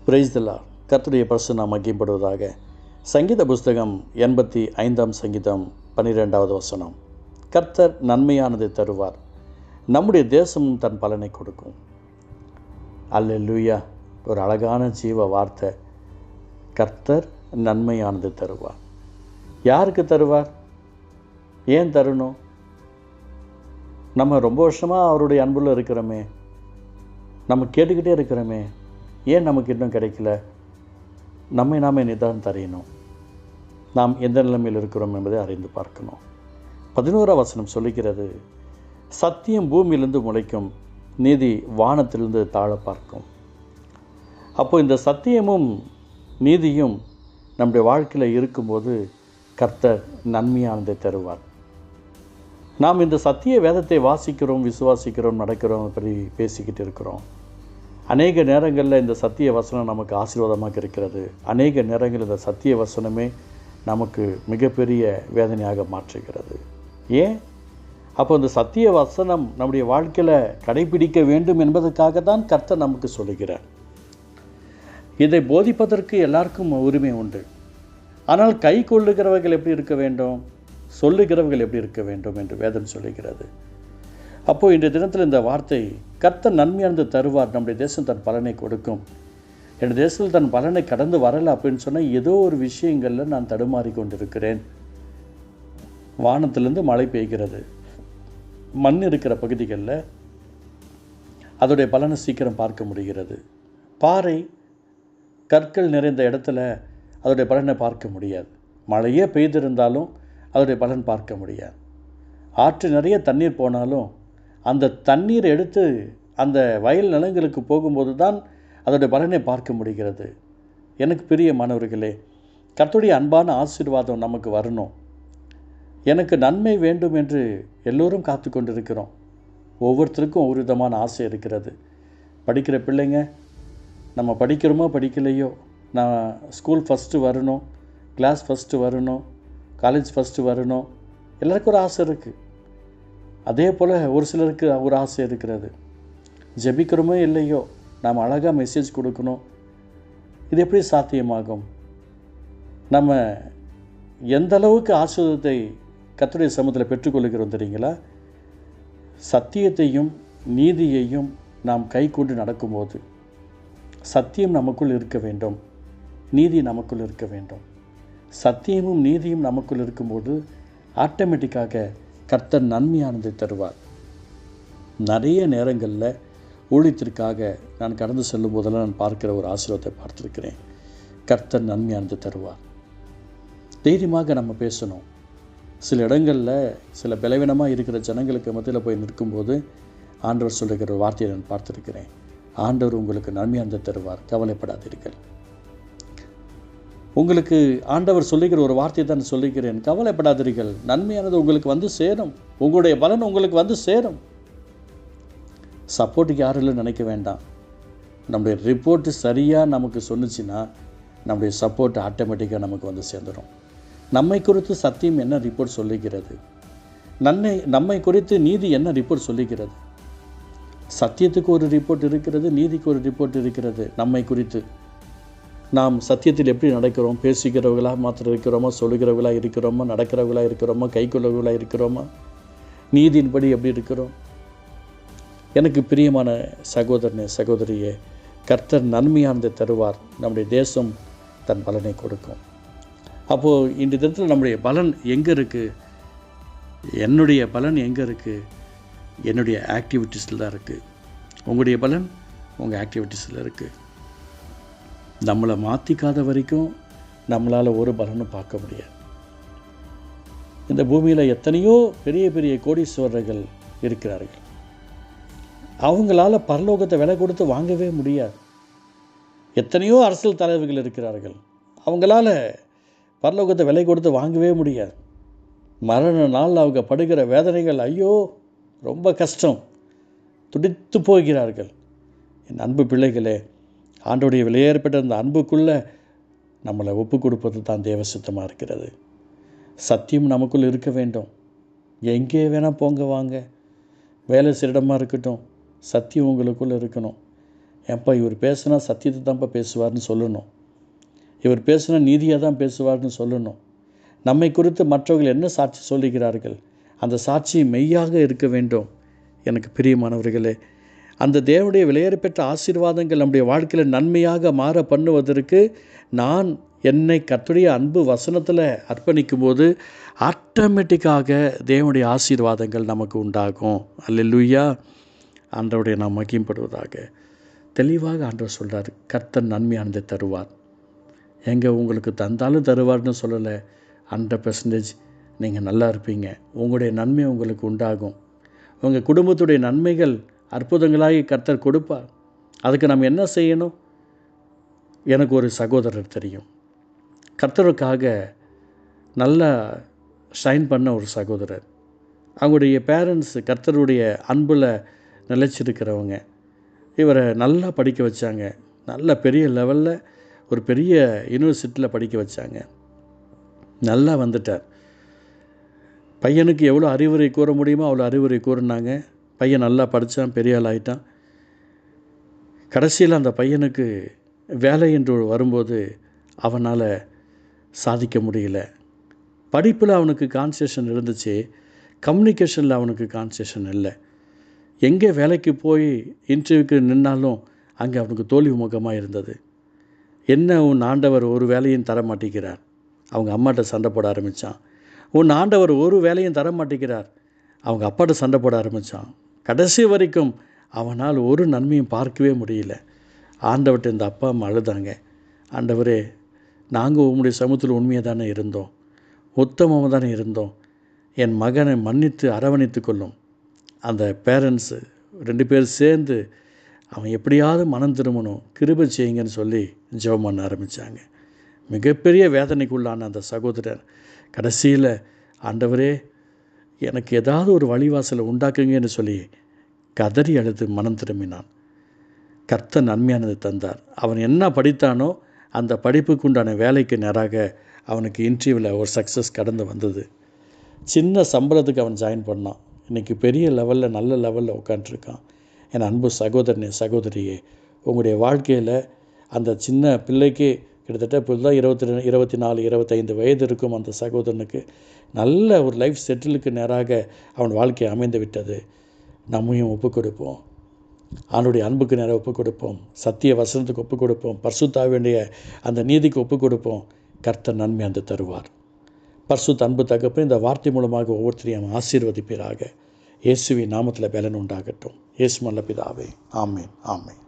Praise the Lord. கர்த்தருடைய பரிசுத்த நாமம் மகிமைப்படுவதாக. சங்கீத புஸ்தகம் 85ஆம் சங்கீதம் 12வது வசனம். கர்த்தர் நன்மையானதை தருவார், நம்முடைய தேசமும் தன் பலனை கொடுக்கும். அல்லேலூயா. ஒரு அழகான ஜீவ வார்த்தை. கர்த்தர் நன்மையானதை தருவார். யாருக்கு தருவார்? ஏன் தரணும்? நம்ம ரொம்ப வருஷமாக அவருடைய அன்புள்ள இருக்கிறோமே, நம்ம கேட்டுக்கிட்டே இருக்கிறோமே, ஏன் நமக்கு இன்னும் கிடைக்கல? நம்மை நாமே நிதானம் தரையணும். நாம் எந்த நிலைமையில் இருக்கிறோம் என்பதை அறிந்து பார்க்கணும். 11ஆம் வசனம் சொல்லுகிறது, சத்தியம் பூமியிலிருந்து முளைக்கும், நீதி வானத்திலிருந்து தாழ பார்க்கும். அப்போது இந்த சத்தியமும் நீதியும் நம்முடைய வாழ்க்கையில் இருக்கும்போது கர்த்தர் நன்மையானதை தருவார். நாம் இந்த சத்திய வேதத்தை வாசிக்கிறோம், விசுவாசிக்கிறோம், நடக்கிறோம், பற்றி பேசிக்கிட்டு இருக்கிறோம். அநேக நேரங்களில் இந்த சத்திய வசனம் நமக்கு ஆசீர்வாதமாக இருக்கிறது. அநேக நேரங்களில் இந்த சத்திய வசனமே நமக்கு மிகப்பெரிய வேதனையாக மாற்றுகிறது. ஏன்? அப்போ இந்த சத்திய வசனம் நம்முடைய வாழ்க்கையில் கடைபிடிக்க வேண்டும் என்பதற்காக தான் கர்த்தர் நமக்கு சொல்லுகிறார். இதை போதிப்பதற்கு எல்லாருக்கும் உரிமை உண்டு. ஆனால் கை கொள்ளுகிறவர்கள் எப்படி இருக்க வேண்டும், சொல்லுகிறவர்கள் எப்படி இருக்க வேண்டும் என்று வேதம் சொல்லுகிறது. அப்போது இன்றைய தினத்தில் இந்த வார்த்தை, கர்த்தர் நன்மையானது தருவார், நம்முடைய தேசம் தன் பலனை கொடுக்கும். என் தேசத்தில் தன் பலனை கடந்து வரலை அப்படின்னு சொன்னால் ஏதோ ஒரு விஷயங்களில் நான் தடுமாறி கொண்டிருக்கிறேன். வானத்திலிருந்து மழை பெய்கிறது, மண் இருக்கிற பகுதிகளில் அதோடைய பலனை சீக்கிரம் பார்க்க முடிகிறது. பாறை கற்கள் நிறைந்த இடத்துல அதோடைய பலனை பார்க்க முடியாது. மழையே பெய்திருந்தாலும் அதோடைய பலன் பார்க்க முடியாது. ஆற்று நிறைய தண்ணீர் போனாலும் அந்த தண்ணீர் எடுத்து அந்த வயல் நிலங்களுக்கு போகும்போது தான் அதோடைய பலனை பார்க்க முடிகிறது. எனக்கு பிரியமானவர்களே, கர்த்தருடைய அன்பான ஆசீர்வாதம் நமக்கு வரணும். எனக்கு நன்மை வேண்டும் என்று எல்லோரும் காத்து கொண்டிருக்கிறோம். ஒவ்வொருத்தருக்கும் ஒவ்வொரு விதமான ஆசை இருக்கிறது. படிக்கிற பிள்ளைங்க, நம்ம படிக்கிறோமோ படிக்கலையோ, நான் ஸ்கூல் ஃபஸ்ட்டு வரணும், கிளாஸ் ஃபஸ்ட்டு வரணும், காலேஜ் ஃபஸ்ட்டு வரணும், எல்லாருக்கும் ஒரு ஆசை இருக்குது. அதே போல் ஒரு சிலருக்கு ஒரு ஆசை இருக்கிறது. ஜெபிக்கிறோமோ இல்லையோ, நாம் அழகாக மெசேஜ் கொடுக்கணும். இது எப்படி சாத்தியமாகும்? நம்ம எந்த அளவுக்கு ஆசீர்வாதத்தை கர்த்தருடைய சமூகத்தில் பெற்றுக்கொள்கிறோம் தெரியுங்களா? சத்தியத்தையும் நீதியையும் நாம் கை கொண்டு நடக்கும்போது, சத்தியம் நமக்குள் இருக்க வேண்டும், நீதி நமக்குள் இருக்க வேண்டும். சத்தியமும் நீதியும் நமக்குள் இருக்கும்போது ஆட்டோமேட்டிக்காக கர்த்தர் நன்மையானதை தருவார். நிறைய நேரங்களில் ஊழியத்திற்காக நான் கடந்து செல்லும் போதெல்லாம் நான் பார்க்கிற ஒரு ஆசீர்வாதத்தை பார்த்துருக்கிறேன். கர்த்தர் நன்மையானதை தருவார். தைரியமாக நம்ம பேசணும். சில இடங்களில் சில பலவீனமாக இருக்கிற ஜனங்களுக்கு மத்தியில் போய் நிற்கும்போது ஆண்டவர் சொல்லுகிற ஒரு வார்த்தையை நான் பார்த்துருக்கிறேன். ஆண்டவர் உங்களுக்கு நன்மையானதை தருவார், கவலைப்படாதீர்கள். உங்களுக்கு ஆண்டவர் சொல்லுகிற ஒரு வார்த்தையை தான் சொல்லுகிறேன், கவலைப்படாதீர்கள், நன்மையானது உங்களுக்கு வந்து சேரும், உங்களுடைய பலன் உங்களுக்கு வந்து சேரும். சப்போர்ட்டுக்கு யாரும் இல்லை நினைக்க வேண்டாம். நம்முடைய ரிப்போர்ட்டு சரியாக நமக்கு சொன்னிச்சுன்னா நம்முடைய சப்போர்ட் ஆட்டோமேட்டிக்காக நமக்கு வந்து சேர்ந்துடும். நம்மை குறித்து சத்தியம் என்ன ரிப்போர்ட் சொல்லுகிறது, நம்மை குறித்து நீதி என்ன ரிப்போர்ட் சொல்லுகிறது. சத்தியத்துக்கு ஒரு ரிப்போர்ட் இருக்கிறது, நீதிக்கு ஒரு ரிப்போர்ட் இருக்கிறது. நம்மை குறித்து நாம் சத்தியத்தில் எப்படி நடக்கிறோம், பேசுகிறவர்களாக மாத்திரம் இருக்கிறோமா, சொல்லுகிறவர்களாக இருக்கிறோமா, நடக்கிறவர்களாக இருக்கிறோமா, கைக்கொள்ளவர்களாக இருக்கிறோமா, நீதியின்படி எப்படி இருக்கிறோம்? எனக்கு பிரியமான சகோதரனே, சகோதரியே, கர்த்தர் நன்மையானதை தருவார், நம்முடைய தேசம் தன் பலனை கொடுக்கும். அப்போது இந்த தினத்தில் நம்முடைய பலன் எங்கே இருக்குது? என்னுடைய பலன் எங்கே இருக்குது? என்னுடைய ஆக்டிவிட்டீஸில் தான் இருக்குது. உங்களுடைய பலன் உங்கள் ஆக்டிவிட்டீஸில் இருக்குது. நம்மளை மாற்றிக்காத வரைக்கும் நம்மளால் ஒரு பலனும் பார்க்க முடியாது. இந்த பூமியில் எத்தனையோ பெரிய பெரிய கோடீஸ்வரர்கள் இருக்கிறார்கள். அவங்களால பரலோகத்தை விலை கொடுத்து வாங்கவே முடியாது. எத்தனையோ அரசியல் தலைவர்கள் இருக்கிறார்கள். அவங்களால பரலோகத்தை விலை கொடுத்து வாங்கவே முடியாது. மரண நாள் அவங்க படுகிற வேதனைகள், ஐயோ ரொம்ப கஷ்டம், துடித்து போகிறார்கள். என் அன்பு பிள்ளைகளே, ஆண்டோடைய விலையேறப்பட்ட அந்த அன்புக்குள்ளே நம்மளை ஒப்பு கொடுப்பது தான் தேவ சித்தமாக இருக்கிறது. சத்தியம் நமக்குள் இருக்க வேண்டும். எங்கே வேணால் போங்க வாங்க, வேலை சிறிடமாக இருக்கட்டும், சத்தியம் உங்களுக்குள்ளே இருக்கணும். ஏன்ப்பா இவர் பேசுனா சத்தியத்தை தான்ப்பா பேசுவார்னு சொல்லணும். இவர் பேசுனா நீதியாக தான் பேசுவார்னு சொல்லணும். நம்மை குறித்து மற்றவர்கள் என்ன சாட்சி சொல்லுகிறார்கள், அந்த சாட்சி மெய்யாக இருக்க வேண்டும். எனக்கு பிரியமானவர்களே, அந்த தேவனுடைய விலையேறப்பெற்ற ஆசீர்வாதங்கள் நம்முடைய வாழ்க்கையில் நன்மையாக மாற பண்ணுவதற்கு நான் என்னை கர்த்தருடைய அன்பு வசனத்தில் அர்ப்பணிக்கும் போது ஆட்டோமேட்டிக்காக தேவனுடைய ஆசீர்வாதங்கள் நமக்கு உண்டாகும். அல்லேலூயா. ஆண்டவருடைய நாம் மகிமைப்படுவதாக. தெளிவாக ஆண்டவர் சொல்கிறார், கர்த்தர் நன்மையானதை தருவார். எங்கே உங்களுக்கு தந்தாலும் தருவார்னு சொல்லலை. 100% நீங்கள் நல்லா இருப்பீங்க. உங்களுடைய நன்மை உங்களுக்கு உண்டாகும். உங்கள் குடும்பத்துடைய நன்மைகள் அற்புதங்களாகி கர்த்தர் கொடுப்பார். அதுக்கு நம்ம என்ன செய்யணும்? எனக்கு ஒரு சகோதரர் தெரியும், கர்த்தருக்காக நல்லா ஷைன் பண்ண ஒரு சகோதரர். அவங்களுடைய பேரண்ட்ஸ் கர்த்தருடைய அன்பில் நிலைச்சிருக்கிறவங்க. இவரை நல்லா படிக்க வச்சாங்க. நல்ல பெரிய லெவலில் ஒரு பெரிய யூனிவர்சிட்டியில் படிக்க வச்சாங்க. நல்லா வந்துட்டார். பையனுக்கு எவ்வளோ அறிவுரை கூற முடியுமோ அவ்வளோ அறிவுரை கூறினாங்க. பையன் நல்லா படித்தான், பெரிய ஆள் ஆகிட்டான். கடைசியில் அந்த பையனுக்கு வேலை என்று வரும்போது அவனால் சாதிக்க முடியல. படிப்பில் அவனுக்கு கான்சன்ட்ரேஷன் இருந்துச்சு, கம்யூனிகேஷனில் அவனுக்கு கான்சன்ட்ரேஷன் இல்லை. எங்கே வேலைக்கு போய் இன்டர்வியூக்கு நின்னாலும் அங்கே அவனுக்கு தோல்வி முகமாக இருந்தது. என்ன உன் ஆண்டவர் ஒரு வேலையும் தர மாட்டேங்கிறார். அவங்க அம்மாட்ட சண்டை போட ஆரம்பித்தான். உன் ஆண்டவர் ஒரு வேலையும் தர மாட்டேங்கிறார். அவங்க அப்பாட்ட சண்டை போட ஆரம்பித்தான். கடைசி வரைக்கும் அவனால் ஒரு நன்மையும் பார்க்கவே முடியல. ஆண்டவர்கிட்ட இந்த அப்பா அம்மா அழுதாங்க. ஆண்டவரே, நாங்கள் உம்முடைய சமூகத்தில் உண்மையாக தானே இருந்தோம், உத்தமமாக தானே இருந்தோம். என் மகனை மன்னித்து அரவணைத்து கொள்ளும். அந்த பேரண்ட்ஸு 2 பேர் சேர்ந்து அவன் எப்படியாவது மனம் திரும்பணும், கிருபை செய்யுங்கன்னு சொல்லி ஜெபம் பண்ண ஆரம்பித்தாங்க. மிகப்பெரிய வேதனைக்குள்ளான அந்த சகோதரர் கடைசியில், ஆண்டவரே எனக்கு ஏதாவது ஒரு வழிவாசலை உண்டாக்குங்கன்னு சொல்லி கதறி அழுது மனம் திரும்பினான். கர்த்தர் நன்மையானது தந்தார். அவன் என்ன படித்தானோ அந்த படிப்புக்கு உண்டான வேலைக்கு நேராக அவனுக்கு இன்டர்வியூவில் ஒரு சக்ஸஸ் கடந்து வந்தது. சின்ன சம்பளத்துக்கு அவன் ஜாயின் பண்ணான். இன்றைக்கி பெரிய லெவலில் நல்ல லெவலில் உட்காண்ட்ருக்கான். என் அன்பு சகோதரனே, சகோதரியே, உங்களுடைய வாழ்க்கையில் அந்த சின்ன பிள்ளைக்கு கிட்டத்தட்ட இப்போ தான் 22, 24, 25 வயது இருக்கும் அந்த சகோதரனுக்கு நல்ல ஒரு லைஃப் செட்டிலுக்கு நேராக அவன் வாழ்க்கை அமைந்து விட்டது. நம்மையும் ஒப்புக் கொடுப்போம். அவனுடைய அன்புக்கு நேராக ஒப்புக் கொடுப்போம். சத்திய வசனத்துக்கு ஒப்புக் கொடுப்போம். பரிசுத்த ஆவியுடைய அந்த நீதிக்கு ஒப்புக் கொடுப்போம். கர்த்தர் நன்மை அந்த தருவார். பரிசுத்த அன்பு தகப்பனே, இந்த வார்த்தை மூலமாக ஒவ்வொருத்தரையும் ஆசீர்வதிப்பீராக. இயேசுவின் நாமத்தில் பலன் உண்டாகட்டும். இயேசு நல்ல பிதாவே. ஆமேன், ஆமேன்.